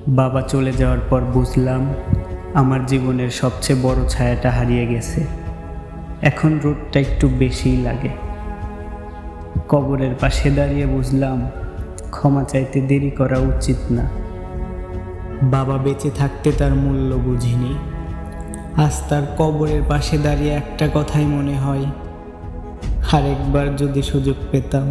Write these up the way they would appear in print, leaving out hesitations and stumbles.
বাবা চলে যাওয়ার পর বুঝলাম আমার জীবনের সবচেয়ে বড় ছায়াটা হারিয়ে গেছে। এখন রোদটা একটু বেশিই লাগে। কবরের পাশে দাঁড়িয়ে বুঝলাম ক্ষমা চাইতে দেরি করা উচিত না। বাবা বেঁচে থাকতে তার মূল্য বুঝিনি। আজ তার কবরের পাশে দাঁড়িয়ে একটা কথাই মনে হয়, আরেকবার যদি সুযোগ পেতাম।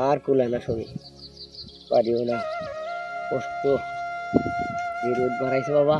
আর কুলায় না শরীর, পারিও না, কষ্ট যে রোদ বাড়াইছে বাবা।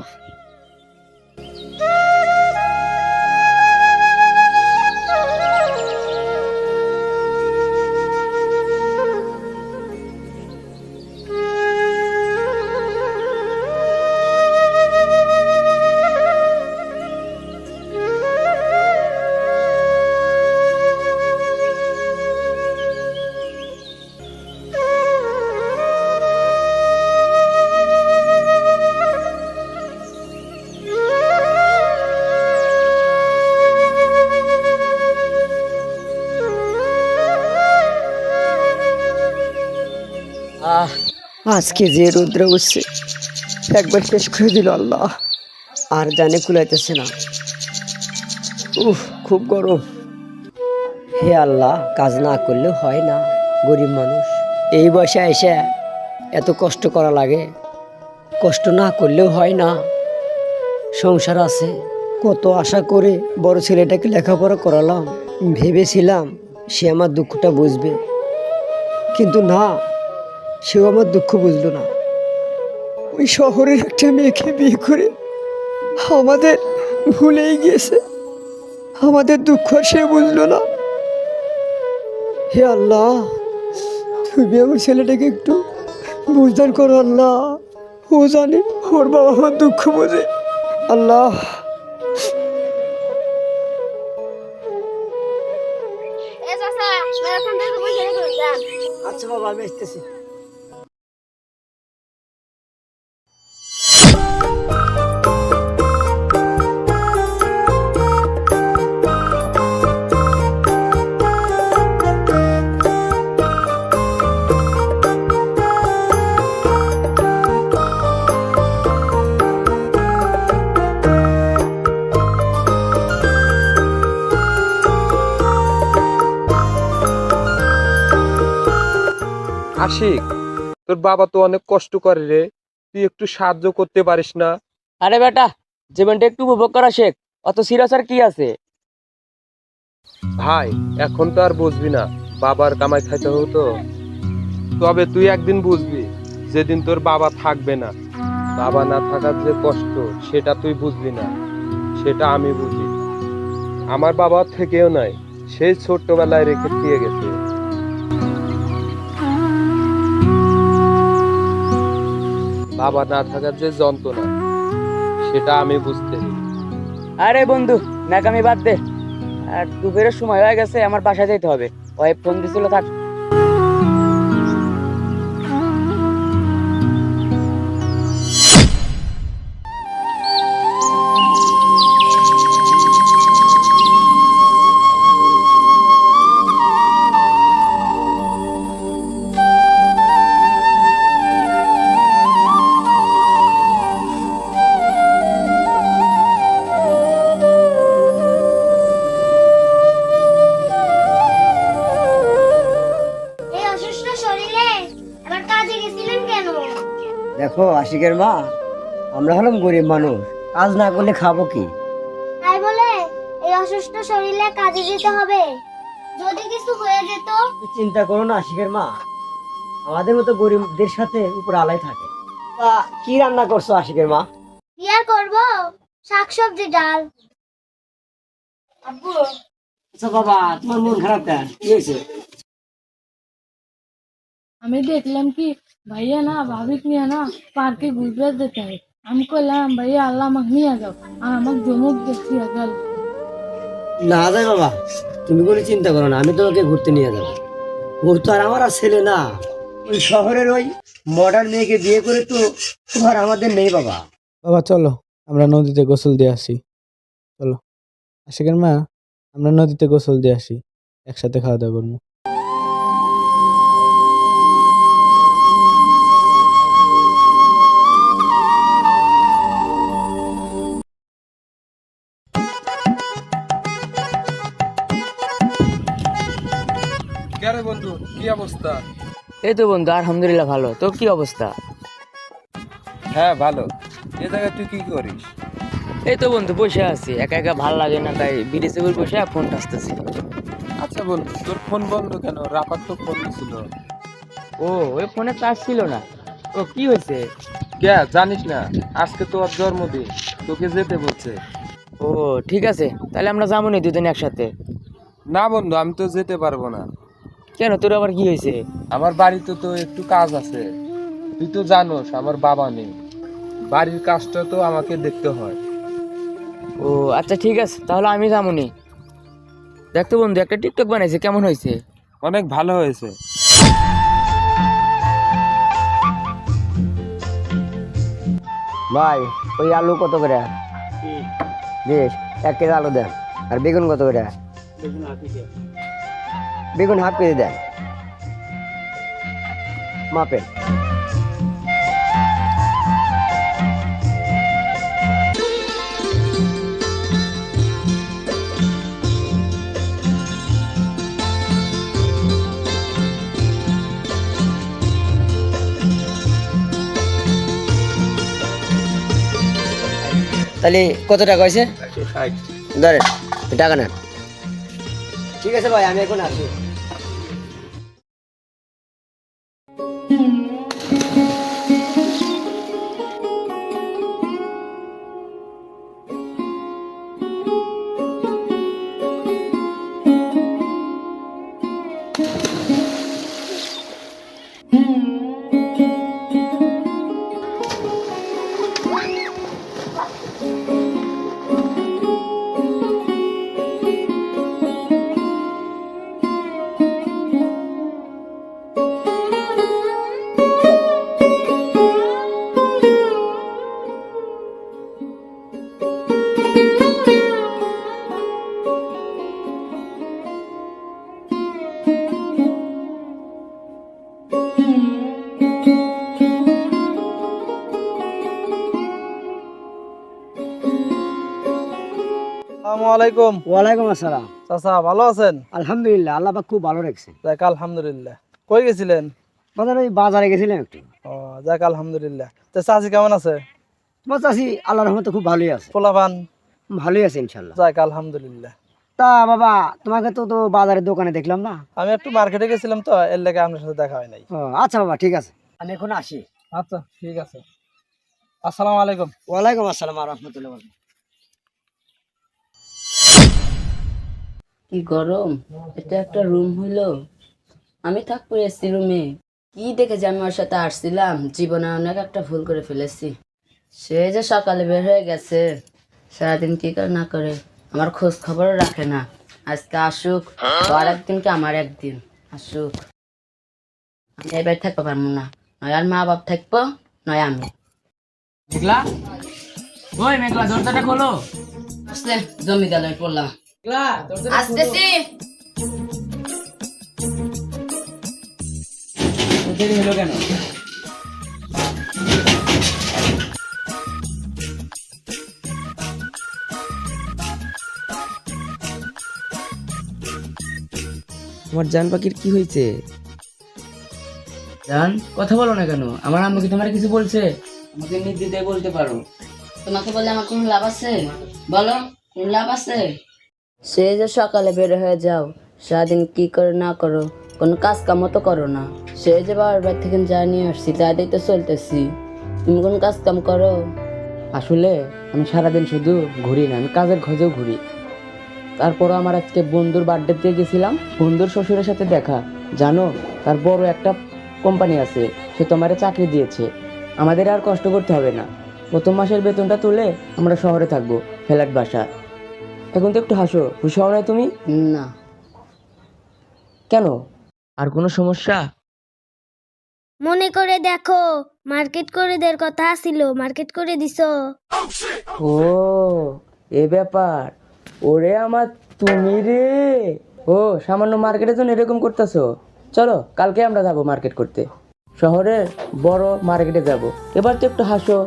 আজকে যে রৌদ্র উঠছে একবার শেষ করে দিল আল্লাহ, আর জানে কুলাইতেছে না। খুব গরম। হে আল্লাহ, কাজ না করলেও হয় না, গরিব মানুষ এই বয়সে এসে এত কষ্ট করা লাগে। কষ্ট না করলেও হয় না, সংসার আছে। কত আশা করে বড় ছেলেটাকে লেখাপড়া করালাম, ভেবেছিলাম সে আমার দুঃখটা বুঝবে, কিন্তু না, সেও আমার দুঃখ বুঝলো না। ওই শহরের একটা মেয়েকে বিয়ে করে আমাদের ভুলেই গেছে, আমাদের দুঃখ সে বুঝলো না। হে আল্লাহ, তুমি আমার ছেলেটাকে একটু বুঝদার করো আল্লাহ। ও জানে ওর বাবা আমার দুঃখ বোঝে আল্লাহ। আচ্ছা বাবা, আমি আসতেছি। আশিক, তোর বাবা তো অনেক কষ্ট করে রে, তুই একটু সাহায্য করতে পারিস না? আরে বেটা, জীবনটা একটু উপভোগ করা শেখ, অত সিরিয়াস আর কি আছে? ভাই, এখন তো আর বুঝবি না, বাবার কামাই খাইতে হতো। তবে তুই একদিন বুঝবি, যেদিন তোর বাবা থাকবে না, বাবা না থাকার যে কষ্ট সেটা তুই বুঝবি না, সেটা আমি বুঝি। আমার বাবা থেকেও নাই, সেই ছোট্টবেলায় রেখে দিয়ে গেছে। বাবা না থাকার যে যন্ত্রণা সেটা আমি বুঝতে। আরে বন্ধু, নাকামি বাদ দে। আর দুপুরের সময় হয়ে গেছে, আমার বাসায় যেতে হবে। ওই ফোন দিছিল, থাক। দেখো আশিকের মা, আমরা হলাম গরিব মানুষ, কাজ না করলে খাবো কি? তাই বলে এই অসুস্থ শরীরে কাজে যেতে হবে? যদি কিছু হয়ে যেত? চিন্তা করো না আশিকের মা, আমাদের মতো গরিবদের সাথে উপর আলাই থাকে। তা কি রান্না করছো আশিকের মা? কি আর করবো, শাকসবজি ডাল। আব্বু, আচ্ছা বাবা, তোমার মন খারাপ কেন, কি হয়েছে? আমি দেখলাম কি ভাইয়া না ভাবিক নিয়ে না পার্কে ঘুরতে যেতে হয়। আমি কইলাম ভাইয়া আল্লাহ আমাকে নিয়ে যাও, আর আমাকে জমুক দেখিয়ে গেল। না যাই বাবা, তুমি কোনো চিন্তা করো না, আমি তোমাকে ঘুরতে নিয়ে যাবো। ও তো আর আমার আর ছেলে না, ওই শহরের ওই মডার্ন মেয়েকে বিয়ে করে তো তোমার আমাদের নেই বাবা। বাবা চলো আমরা নদীতে গোসল দিয়ে আসি। চলো আশিকের মা, আমরা নদীতে গোসল দিয়ে আসি, একসাথে খাওয়া দাওয়া করবো। কে বন্ধু, কি অবস্থা? এই তো বন্ধু, আলহামদুলিল্লাহ ভালো। তোর কি অবস্থা? হ্যাঁ ভালো। এ জায়গায় তুই কি করিস? এই তো বন্ধু বসে আছি, একা একা ভাল লাগে না, তাই বিদেশে বসে ফোন টাসতেছি। আচ্ছা বন্ধু, তোর ফোন বন্ধ কেন? রাপার তো ফোন ছিল। ও, ওই ফোনে চার্জ ছিল না। ও কি হয়েছে? কে জানিস না, আজকে তোর জন্মদিন, তোকে যেতে বলছে। ও ঠিক আছে, তাহলে আমরা যাবো নি দুদিন একসাথে। না বন্ধু, আমি তো যেতে পারবো না। কেন, তোর আবার কি হয়েছে? আমার বাড়িতে তো একটু কাজ আছে, তুই তো জানোস আমার বাবা নেই, বাড়ির কাজটা তো আমাকে দেখতে হয়। ও আচ্ছা ঠিক আছে, তাহলে আমি যাবো নি। দেখতো বন্ধু, একটা টিকটক বানাইছে, কেমন হয়েছে? অনেক ভালো হয়েছে। ভাই ওই আলু কত করে? বেশ, 1 কেজি আলু দেন। আর বেগুন কত করে? বেগুন হাফ কেজি দেন, মাপেন। তাহলে কত টাকা হয়েছে? ধরেন টাকা নেন। ঠিক আছে ভাই, আমি এখন আসি। আসসালামু আলাইকুম। ওয়ালাইকুম আসসালাম। চাচা ভালো আছেন? আলহামদুলিল্লাহ, আল্লাহ পাক খুব ভালো রাখছে। যাক আলহামদুলিল্লাহ। কই গেছিলেন? বাজারে, ওই বাজারে গেছিলাম একটু। ও যাক আলহামদুলিল্লাহ। তো চাচি কেমন আছে? তোমার চাষি আল্লাহর রহমতে খুব ভালোই আছে। পোলাপান? ভালোই আছে ইনশাল্লাহ। যাক আলহামদুলিল্লাহ। তা বাবা, তোমাকে তো বাজারের দোকানে দেখলাম না। আমি একটু মার্কেটে গেছিলাম তো, এর লেগে আপনার সাথে দেখা হয় নাই। ও আচ্ছা বাবা, ঠিক আছে, আমি এখন আসি। আচ্ছা ঠিক আছে, আসসালামু আলাইকুম। ওয়ালাইকুম আসসালাম ওয়া রাহমাতুল্লাহি ওয়া বারাকাতুহু। কি গরম! এটা একটা রুম হইলো? আমি থাকবো এসি রুমে? কি দেখে যে আমি ওর সাথে আসছিলাম, জীবনে অনেক একটা ভুল করে ফেলেছি। সে যে সকালে বের হয়ে গেছে, সারাদিন কি করে না করে, আমার খোঁজ খবরও রাখে না। আজকে আসুক, আর একদিন কি আমার একদিন আসুক। আমি এবার থাকতে পারবো না, নয় আর মা বাপ থাকবো, নয় আমি। মেঘলা, ওই মেঘলা, দরজাটা খোলো। আসলে জমি গেলে পড়লাম, আসতেছি। দেরি হলো কেন? তোমার জান পাখির কি হয়েছে? জান, কথা বলো না কেন? আমার আম্মু কি তোমার কিছু বলছে? আমাকে নির্দ্বিধায় বলতে পারো। তোমাকে বললে আমার কোনো লাভ আছে? বলো, কোন লাভ আছে? সে যে সকালে বের হয়ে যাও, সারাদিন কি করো না করো, কোনো কাজ কামও তো করো না। সে যে বাবার বাড়ি থেকে যা নিয়ে আসছি তা দিয়ে তো চলতেছি, তুমি কোন কাজ কাম করো? আসলে আমি সারাদিন শুধু ঘুরি না, আমি কাজের খোঁজেও ঘুরি। তারপরও আমার আজকে বন্ধুর বার্থডেতে গেছিলাম, বন্ধুর শ্বশুরের সাথে দেখা। জানো, তার বড় একটা কোম্পানি আছে, সে তোমারে চাকরি দিয়েছে, আমাদের আর কষ্ট করতে হবে না। প্রথম মাসের বেতনটা তুলে আমরা শহরে থাকবো, ফ্ল্যাট বাসা। এখন তো একটু হাসো, খুশি হও না তুমি? না, কেন, আর কোনো সমস্যা? মনে করে দেখো, মার্কেট করে দেওয়ার কথা ছিল, মার্কেট করে দিছো। ও, এ ব্যাপার। ওরে আমার, তুমি রে। ও, সামান্য মার্কেটের জন্য এরকম করতেছো? চলো কালকে আমরা যাব মার্কেট করতে, শহরের বড় মার্কেটে যাব। এবার তো একটু হাসো।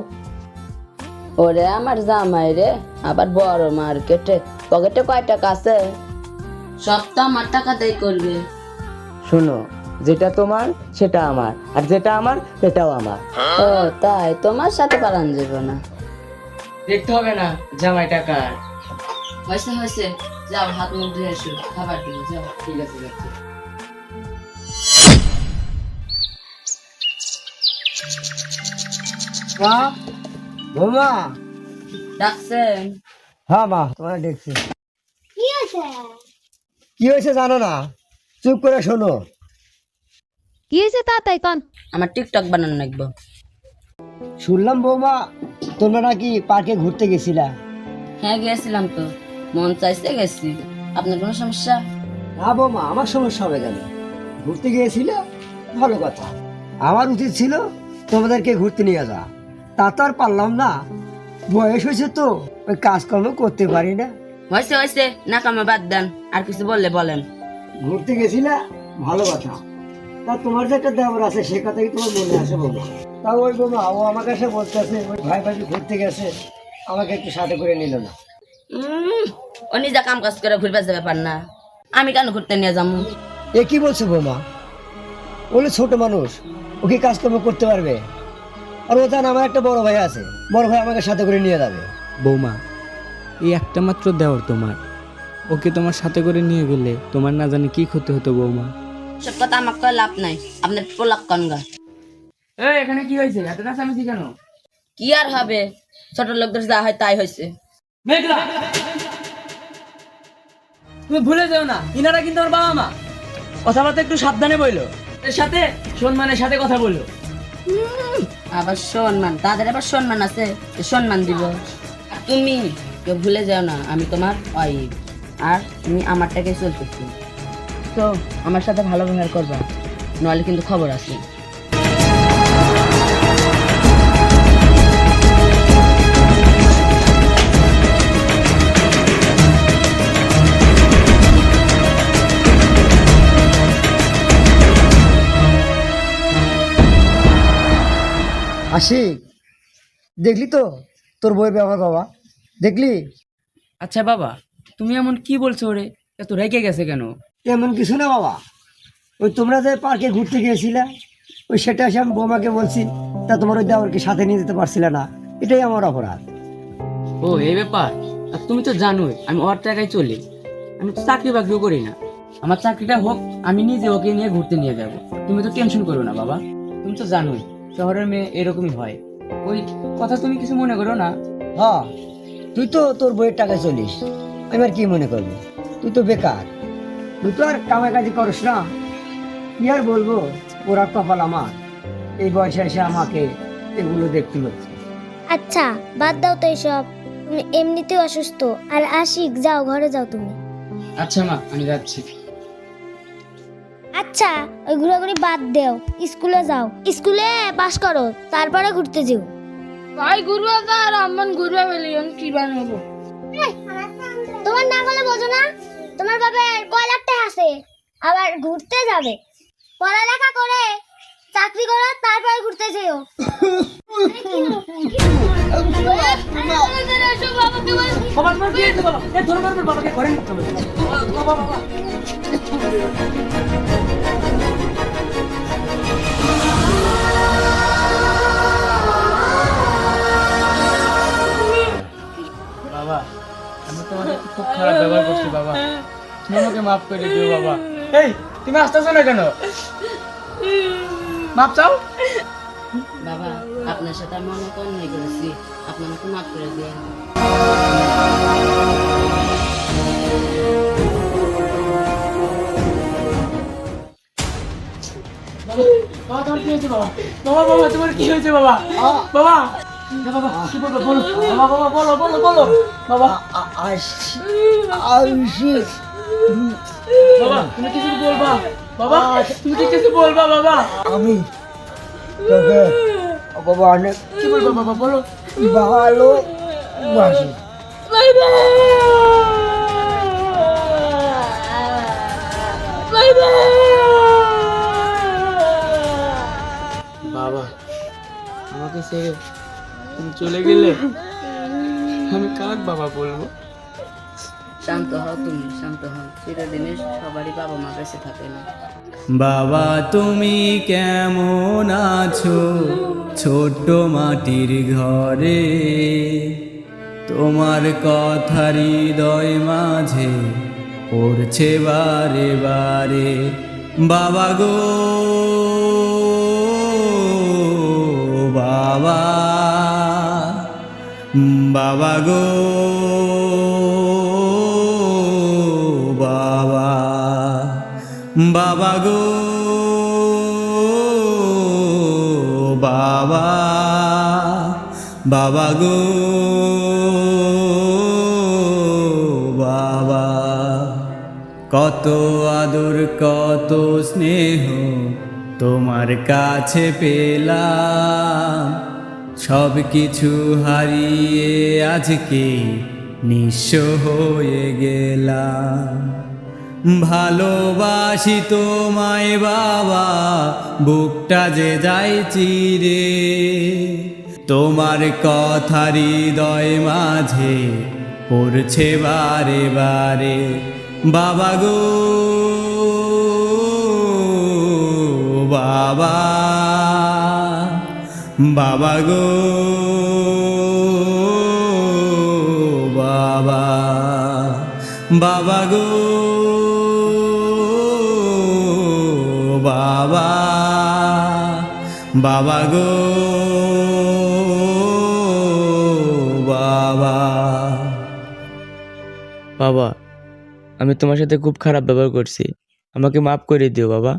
ওরে আমার জামাই রে, আবার বড় মার্কেটে, পকেটে কয় টাকা আছে? সব তো আমার টাকাতেই করবে। শোনো, যেটা তোমার সেটা আমার, আর যেটা আমার সেটাও আমার। ও তাই, তোমার সাথে পালান যাব না। দেখতে হবে না জামাই টাকা। হয়েছে হয়েছে, যাও হাত মুখ ধুয়ে এসো, খাবার দিবে যাও। ঠিক আছে, যাচ্ছি। মা, বৌমা। ডাকছেন? হ্যাঁ মা, তোমার দেখছি। কি হয়েছে? কি হয়েছে জানো না? চুপ করে শোনো। কি হয়েছে তাড়াতাড়ি কন। আমার টিকটক বানানো লাগবো। শুনলাম বৌমা, তোমরা নাকি পার্কে ঘুরতে গেছিলা। হ্যাঁ গেছিলাম তো, মন চাইছে গেছি। আপনার কোনো সমস্যা? না বৌমা, আমার সমস্যা হবে কেন? ঘুরতে গিয়েছিল, ভালো কথা। আমার উচিত ছিল তোমাদেরকে ঘুরতে নিয়ে যাওয়া, তা তো আর পারলাম না। বয়স হয়েছে তো, ওই কাজকর্ম করতে পারি না। হয়েছে হয়েছে, না কামে বাদ দেন, আর কিছু বললে বলেন। ঘুরতে গেছিলা, ভালো কথা। তা তোমার যে একটা দেবর আছে, সে কথা কি তোমার মনে আছে বৌমা? তা ওই বৌমা, ও আমার কাছে বলতেছে ওই ভাই ভাই ঘুরতে গেছে, আমাকে একটু সাথে করে নিল না। ও নিজে কাম কাজ করে ঘুরবে যাবে ব্যাপার না, আমি কেন ঘুরতে নিয়ে যাবো? এ কি বলছো বৌমা? ওলে ছোট মানুষ, ও কি কাজকর্ম করতে পারবে? আর ও জান আমার একটা বড় ভাই আছে, বড় ভাই আমাকে সাথে করে নিয়ে যাবে। বৌমা, এই একটা মাত্র দেওর তোমার, ওকে তোমার সাথে করে নিয়ে গেলে তোমার না জানি কি ক্ষতি হতো বৌমা। সব কথা আমার কয়ে লাভ নাই, আপনার পোলাক কনগা। এই, এখানে কি হয়েছে? এত নাচানাচি কেন? কি আর হবে, ছোট লোকদের যা হয় তাই হয়েছে। মেঘলা, তুমি ভুলে যাও না, ইনারা কিন্তু আমার বাবা মা। কথাবার্তা একটু সাবধানে বইলো, এর সাথে সম্মানের সাথে কথা বললো। আবার সম্মান, তাদের আবার সম্মান আছে, তো সম্মান দিব। আর তুমি কেউ ভুলে যাও না, আমি তোমার ওয়াইফ, আর তুমি আমারটাকে চলতেছি। তো আমার সাথে ভালো ব্যবহার করবা, নইলে কিন্তু খবর আছে। আশিক, দেখলি তো তোর বইয়ের ব্যবহার বাবা, দেখলি? আচ্ছা বাবা, তুমি এমন কি বলছো? ওরে এত রেগে গেছে কেন? এমন কিছু না বাবা, ওই তোমরা যে পার্কে ঘুরতে গিয়েছিলে, ওই সেটা এসে আমি বৌমাকে বলছি, তা তোমার ওই দেওরকে সাথে নিয়ে যেতে পারছিলে না, এটাই আমার অপরাধ। ও, এই ব্যাপার। আর তুমি তো জানোই আমি ওর টাকায় চলি, আমি তো চাকরি বাকরিও করি না। আমার চাকরিটা হোক, আমি নিজে ওকে নিয়ে ঘুরতে নিয়ে যাব। তুমি তো টেনশন করো না বাবা, তুমি তো জানোই শহরের মেয়ে এরকমই হয়। ওই কথা তুমি কিছু মনে করো না। হ্যাঁ, তুই তো তোর বইয়ের টাকায় চলিস, আমি আর কি মনে করবো? তুই তো বেকার, তুই তো আর কামাই কাজি করিস না। কি আর বলবো, ওরা কপাল আমার, এই বয়সে এসে আমাকে এগুলো দেখতে হচ্ছে। আচ্ছা বাদ দাও তো এসব, তুমি এমনিতেও অসুস্থ। আর আশিক, যাও ঘরে যাও তুমি। আচ্ছা মা, আমি যাচ্ছি। আচ্ছা, ওই ঘোরাঘুরি বাদ দাও, স্কুলে যাও, স্কুলে পাস করো, তারপরে ঘুরতে যাও। ভাই ঘুরবে তো, আর আম্মান ঘুরবে বলি কি বানাবো? তোমার না বলে বোঝো না, তোমার বাবার কয় লাখ টাকা আছে, আবার ঘুরতে যাবে? পড়ালেখা করে চাকরি করো, তারপরে ঘুরতে যেও। বাবাকে ঘরে নিতে হবে। বাবা, আমি তোমাকে খুব খারাপ ব্যবহার করছি বাবা, তুমি আমাকে মাফ করে দিও বাবা। এই, তুমি আসতেছো না কেন? মাফ চাও। বাবা, আপনার সাথে আমি অনেক অন্যায় করেছি, আপনি আমাকে মাফ করে দিন। বাবা তোমার কি হয়েছে বাবা? বাবা বাবা তোমার কি হয়েছে বাবা? বাবা বাবা কি বলবো বলো বাবা, বাবা বলো বলো বলো বাবা। বাবা তুমি কিছু বলবা বাবা, তুমি কি কিছু বলবা বাবা? আমি তোকে বাবা অনেক কি বলবা বাবা বলো। ভালো বাসি। বাবা আমাকে ছেড়ে তুমি চলে গেলে আমি কাক বাবা বলবো? শান্ত হও তুমি, শান্ত হও। চিরদিনে সবারই বাবা মা বেঁচে থাকে না। বাবা তুমি কেমন আছো ছোট্ট মাটির ঘরে, তোমার কথা হৃদয় মাঝে পড়ছে বারে বারে। বাবা গো বাবা, বাবা গো বাবা, বাবা গো বাবা, বাবা গো বাবা। কত আদর কত স্নেহ তোমার কাছে পেলাম, সব কিছু হারিয়ে আজকে নিঃস্ব হয়ে গেলাম। ভালোবাসি তোমায় বাবা, বুকটা যে যায় চিরে, তোমার কথা হৃদয় মাঝে পড়ছে বারে বারে। বাবা গো বাবা, বাবা গো বাবা, বাবা গো বাবা, বাবা গো বাবা। বাবা আমি তোমার সাথে খুব খারাপ ব্যবহার করছি, আমাকে মাফ করে দিও বাবা।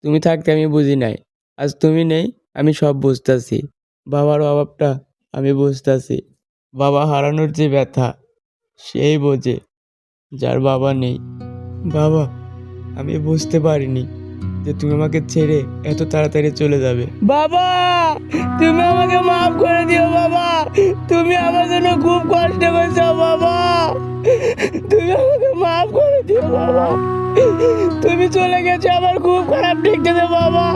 তুমি থাকতে আমি বুঝি নাই, আজ তুমি নেই আমি সব বুঝতাছি। বাবার অভাবটা আমি বুঝতাছি। বাবা হারানোর যে ব্যথা সেই বোঝে যার বাবা নেই। বাবা আমি বুঝতে পারিনি যে তুমি আমাকে ছেড়ে এত তাড়াতাড়ি চলে যাবে। বাবা তুমি আমাকে মাফ করে দিও বাবা, তুমি আমার জন্য খুব কষ্ট করেছো বাবা, তুমি আমাকে মাফ করে দিও বাবা। তুমি চলে গেছো আমার খুব খারাপ লাগতেছে বাবা,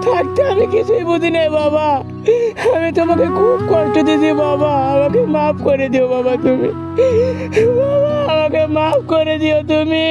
থাকতে আমি কিছুই বুঝি নাই বাবা, আমি তোমাকে খুব কষ্ট দিয়েছি বাবা, আমাকে মাফ করে দিও বাবা তুমি, বাবা আমাকে মাফ করে দিও তুমি।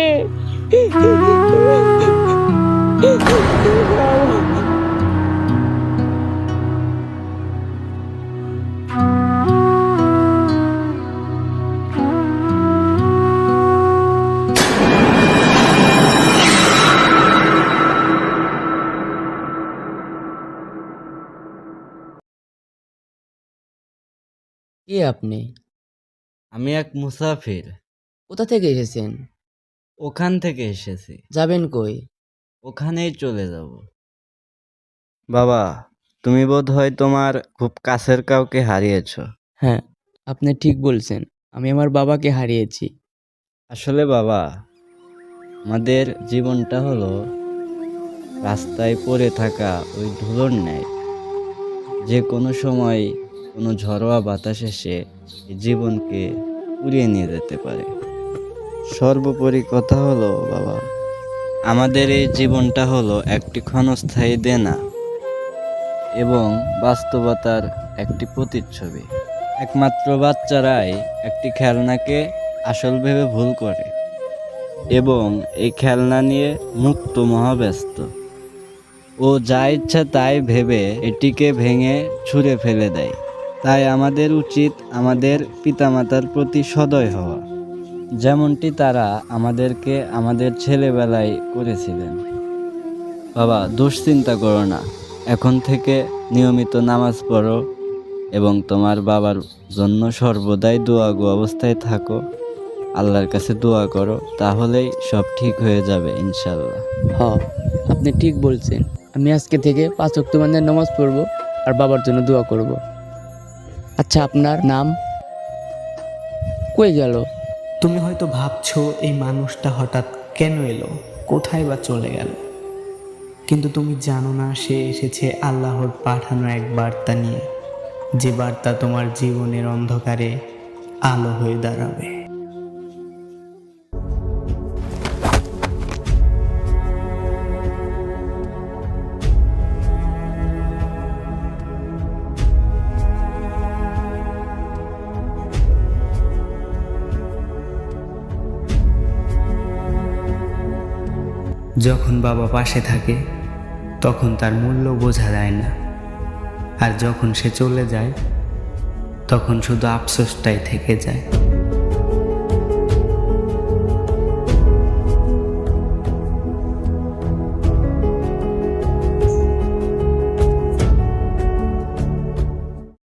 কে আপনি? আমি এক মুসাফির, কোথা থেকে এসেছেন? ওখান থেকে এসেছি, যাবেন কই? ওখানেই চলে যাব। বাবা তুমি বোধ হয় তোমার খুব কাছের কাউকে হারিয়েছো। হ্যাঁ আপনি ঠিক বলছেন, আমি আমার বাবাকে হারিয়েছি। আসলে বাবা আমাদের জীবনটা হলো রাস্তায় পড়ে থাকা ওই ধুলোর ন্যায়, যে কোনো সময় কোনো ঝড়োয়া বাতাস এসে এই জীবনকে উড়িয়ে নিয়ে যেতে পারে। সর্বোপরি কথা হলো বাবা, আমাদের এই জীবনটা হলো একটি ক্ষণস্থায়ী দেনা এবং বাস্তবতার একটি প্রতিচ্ছবি। একমাত্র বাচ্চারাই একটি খেলনাকে আসল ভেবে ভুল করে এবং এই খেলনা নিয়ে মুক্ত মহাব্যস্ত। ও যা ইচ্ছা তাই ভেবে এটিকে ভেঙে ছুঁড়ে ফেলে দেয়। তাই আমাদের উচিত আমাদের পিতামাতার প্রতি সদয় হওয়া, যেমনটি তারা আমাদেরকে আমাদের ছেলেবেলায় করেছিলেন। বাবা দুশ্চিন্তা করো না, এখন থেকে নিয়মিত নামাজ পড়ো এবং তোমার বাবার জন্য সর্বদাই দোয়াগো অবস্থায় থাকো, আল্লাহর কাছে দোয়া করো, তাহলেই সব ঠিক হয়ে যাবে ইনশাল্লাহ। হ আপনি ঠিক বলছেন, আমি আজকে থেকে 5 ওয়াক্ত নামাজ পড়বো আর বাবার জন্য দোয়া করব। আচ্ছা, আপনার নাম? কই গেল? তুমি হয়তো ভাবছো এই মানুষটা হঠাৎ কেন এলো, কোথায় বা চলে গেল, কিন্তু তুমি জানো না সে এসেছে আল্লাহর পাঠানো এক বার্তা নিয়ে, যে বার্তা তোমার জীবনের অন্ধকারে আলো হয়ে দাঁড়াবে। যখন বাবা পাশে থাকে তখন তার মূল্য বোঝা যায় না, আর যখন সে চলে যায় তখন শুধু আফসোসটাই থেকে যায়।